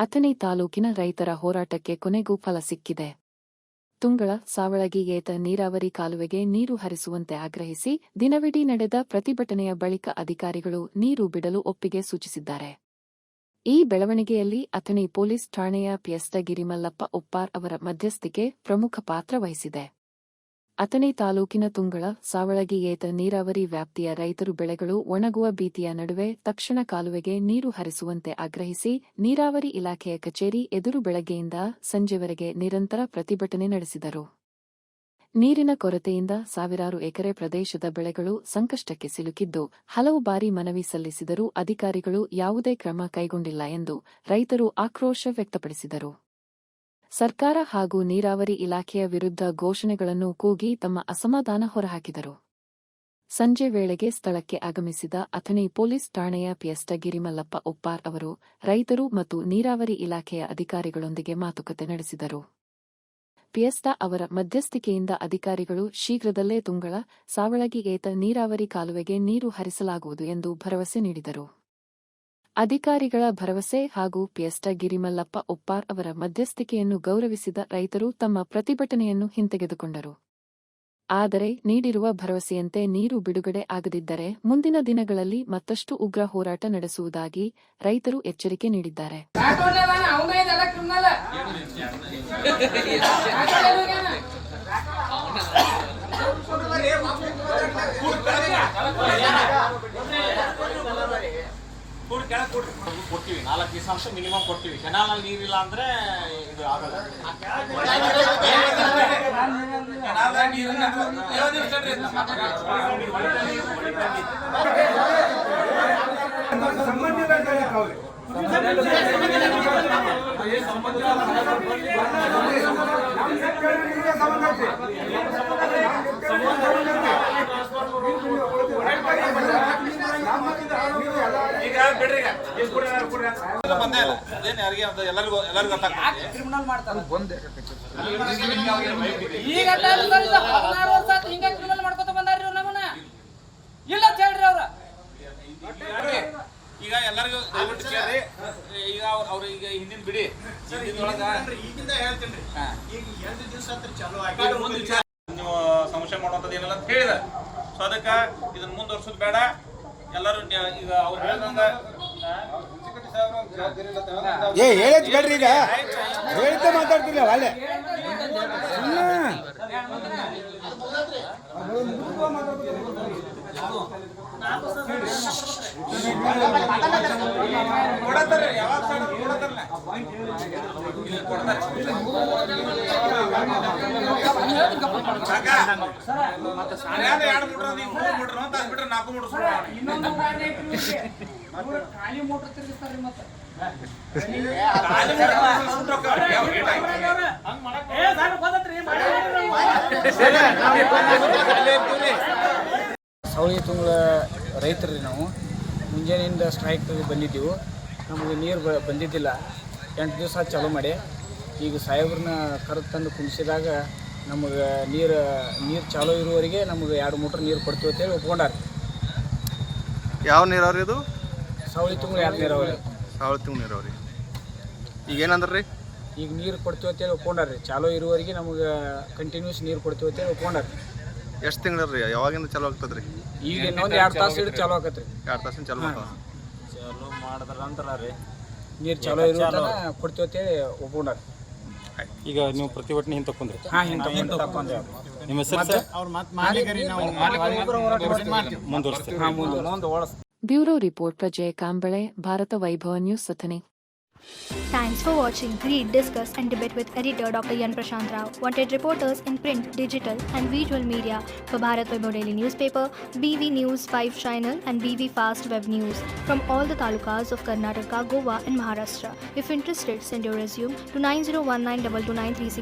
ಅಥಣಿ ತಾಲೂಕಿನ ರೈತರ ಹೋರಾಟಕ್ಕೆ ಕೊನೆಗೂ ಫಲ ಸಿಕ್ಕಿದೆ. ತುಂಗಳ ಸಾವಳಗಿ ಏತ ನೀರಾವರಿ ಕಾಲುವೆಗೆ ನೀರು ಹರಿಸುವಂತೆ ಆಗ್ರಹಿಸಿ ದಿನವಿಡೀ ನಡೆದ ಪ್ರತಿಭಟನೆಯ ಬಳಿಕ ಅಧಿಕಾರಿಗಳು ನೀರು ಬಿಡಲು ಒಪ್ಪಿಗೆ ಸೂಚಿಸಿದ್ದಾರೆ. ಈ ಬೆಳವಣಿಗೆಯಲ್ಲಿ ಅಥಣಿ ಪೊಲೀಸ್ ಠಾಣೆಯ ಪಿಎಸ್ಐ ಗಿರಿಮಲ್ಲಪ್ಪ ಉಪ್ಪಾರ್ ಅವರ ಮಧ್ಯಸ್ಥಿಕೆ ಪ್ರಮುಖ ಪಾತ್ರ ವಹಿಸಿದೆ. ಅಥಣಿ ತಾಲೂಕಿನ ತುಂಗಳ ಸಾವಳಗಿ ಏತ ನೀರಾವರಿ ವ್ಯಾಪ್ತಿಯ ರೈತರು ಬೆಳೆಗಳು ಒಣಗುವ ಭೀತಿಯ ನಡುವೆ ತಕ್ಷಣ ಕಾಲುವೆಗೆ ನೀರು ಹರಿಸುವಂತೆ ಆಗ್ರಹಿಸಿ ನೀರಾವರಿ ಇಲಾಖೆಯ ಕಚೇರಿ ಎದುರು ಬೆಳಗ್ಗೆಯಿಂದ ಸಂಜೆವರೆಗೆ ನಿರಂತರ ಪ್ರತಿಭಟನೆ ನಡೆಸಿದರು. ನೀರಿನ ಕೊರತೆಯಿಂದ ಸಾವಿರಾರು ಎಕರೆ ಪ್ರದೇಶದ ಬೆಳೆಗಳು ಸಂಕಷ್ಟಕ್ಕೆ ಸಿಲುಕಿದ್ದು, ಹಲವು ಬಾರಿ ಮನವಿ ಸಲ್ಲಿಸಿದರೂ ಅಧಿಕಾರಿಗಳು ಯಾವುದೇ ಕ್ರಮ ಕೈಗೊಂಡಿಲ್ಲ ಎಂದು ರೈತರು ಆಕ್ರೋಶ ವ್ಯಕ್ತಪಡಿಸಿದರು. ಸರ್ಕಾರ ಹಾಗೂ ನೀರಾವರಿ ಇಲಾಖೆಯ ವಿರುದ್ಧ ಘೋಷಣೆಗಳನ್ನು ಕೂಗಿ ತಮ್ಮ ಅಸಮಾಧಾನ ಹೊರಹಾಕಿದರು. ಸಂಜೆ ವೇಳೆಗೆ ಸ್ಥಳಕ್ಕೆ ಆಗಮಿಸಿದ ಅಥಣಿ ಪೊಲೀಸ್ ಠಾಣೆಯ ಪಿಎಸ್ಐ ಗಿರಿಮಲ್ಲಪ್ಪ ಉಪ್ಪಾರ್ ಅವರು ರೈತರು ಮತ್ತು ನೀರಾವರಿ ಇಲಾಖೆಯ ಅಧಿಕಾರಿಗಳೊಂದಿಗೆ ಮಾತುಕತೆ ನಡೆಸಿದರು. ಪಿಎಸ್ಐ ಅವರ ಮಧ್ಯಸ್ಥಿಕೆಯಿಂದ ಅಧಿಕಾರಿಗಳು ಶೀಘ್ರದಲ್ಲೇ ತುಂಗಳ ಸಾವಳಗಿ ಏತ ನೀರಾವರಿ ಕಾಲುವೆಗೆ ನೀರು ಹರಿಸಲಾಗುವುದು ಎಂದು ಭರವಸೆ ನೀಡಿದರು. ಅಧಿಕಾರಿಗಳ ಭರವಸೆ ಹಾಗೂ ಪಿಎಸ್ಐ ಗಿರಿಮಲ್ಲಪ್ಪ ಉಪ್ಪಾರ್ ಅವರ ಮಧ್ಯಸ್ಥಿಕೆಯನ್ನು ಗೌರವಿಸಿದ ರೈತರು ತಮ್ಮ ಪ್ರತಿಭಟನೆಯನ್ನು ಹಿಂತೆಗೆದುಕೊಂಡರು. ಆದರೆ ನೀಡಿರುವ ಭರವಸೆಯಂತೆ ನೀರು ಬಿಡುಗಡೆ ಆಗದಿದ್ದರೆ ಮುಂದಿನ ದಿನಗಳಲ್ಲಿ ಮತ್ತಷ್ಟು ಉಗ್ರ ಹೋರಾಟ ನಡೆಸುವುದಾಗಿ ರೈತರು ಎಚ್ಚರಿಕೆ ನೀಡಿದ್ದಾರೆ. ಕೊಡ್ತೀವಿ 4 ದಿವಸ ಮಿನಿಮಮ್ ಕೊಡ್ತೀವಿ. ಕೆನಾಲ್ನಲ್ಲಿ ನೀರಿಲ್ಲ ಅಂದ್ರೆ ಇದು ಆಗಲ್ಲ. ಈಗ ಎಲ್ಲರಿಗೂ ದಯವಿಟ್ಟು ಕೇಳ್ರಿ. ಈಗ ಅವ್ರು ಈಗ ಹಿಂದಿನ ಬಿಡಿ, ಈಗಿಂದ ಹೇಳ್ತೀನಿ. ನೀವು ಸಮಸ್ಯೆ ಮಾಡುವಂಥದ್ದು ಏನಿಲ್ಲ ಅಂತ ಹೇಳಿದ. ಸೊ ಅದಕ್ಕೆ ಇದನ್ನ ಮುಂದುವರ್ಸೋದು ಬೇಡ. ಎಲ್ಲರೂ ಈಗ ಅವ್ರು ಹೇಳ್ದಂಗ ಬೇಡ್ರಿ, ಈಗ ಹೇಳ್ತಾ ಮಾತಾಡ್ತಿಲ್ಲ ಅಲ್ಲೇ ಸವಳಿ ತುಂಗಳ ರೈತರು ನಾವು ಮುಂಜಾನೆಯಿಂದ ಸ್ಟ್ರೈಕ್ ಬಂದಿದ್ದೆವು. ನಮಗೆ ನೀರು ಬಂದಿದ್ದಿಲ್ಲ. 8 ದಿವಸ ಚಾಲೂ ಮಾಡಿ ಈಗ ಸಾಹೇಬ್ರನ್ನ ಕರೆದು ತಂದು ಕುಣಿಸಿದಾಗ ನಮಗೆ ನೀರು ಚಾಲೂ ಇರುವವರೆಗೆ ನಮಗೆ 2 ಮೋಟ್ರ್ ನೀರು ಕೊಡ್ತೀವಿ ಅಂತೇಳಿ ಒಪ್ಕೊಂಡಾರ. ಯಾವ ನೀರಾವರಿ ಇದು? ಸವಳಿ ತುಂಗಳ 2 ನೀರಾವರಿ. ಸವಳಿ ತುಂಗಳ ನೀರಾವರಿ. ಈಗ ಏನಂದ್ರಿ? ಈಗ ನೀರು ಕೊಡ್ತೀವಿ ಅಂತೇಳಿ ಒಪ್ಕೊಂಡಾರ್ರಿ. ಚಾಲೂ ಇರುವವರೆಗೆ ನಮಗೆ ಕಂಟಿನ್ಯೂಸ್ ನೀರು ಕೊಡ್ತೀವಿ ಅಂತೇಳಿ ಒಪ್ಕೊಂಡಾರ. ಎಷ್ಟು ತಿಂಗಳು ರೀ? ಯಾವಾಗಿಂದ ಚಾಲೂ ಆಗ್ತದ್ರಿ? ಈಗ ಇನ್ನೊಂದು 2 ತಾಸು ಹಿಡಿದು ಚಾಲೂ ಆಗತ್ತೆ ರೀ. 2 ತಾಸಿನ ಚಾಲೂ ಮಾಡಿದ್ರ ನಂತರ ರೀ ನೀರು ಚಾಲೂ ಇರುವಂತ ಕೊಡ್ತೀವಿ ಅಂತೇಳಿ ಒಪ್ಕೊಂಡಾರ. ಈಗ ನೀವು ಪ್ರತಿಭಟನೆ ಹಿಂದೆ ತಕೊಂಡ್ರಿ? ನಿಮ್ಮ ಮುಂದುವರಿಸ್ತೀವಿ. ಬ್ಯೂರೋ ರಿಪೋರ್ಟ್ ಪ್ರಜಯ್ ಕಾಂಬಳೆ, ಭಾರತ ವೈಭವ news, Athani. Thanks for watching. Read, discuss and debate with editor Dr. Yan Prashant Rao. Wanted reporters in print, digital and visual media for Bharat Vaibhav Daily Newspaper, BV News 5 Channel and BV Fast Web News from all the talukas of Karnataka, Goa and Maharashtra. If interested, send your resume to 9019229369.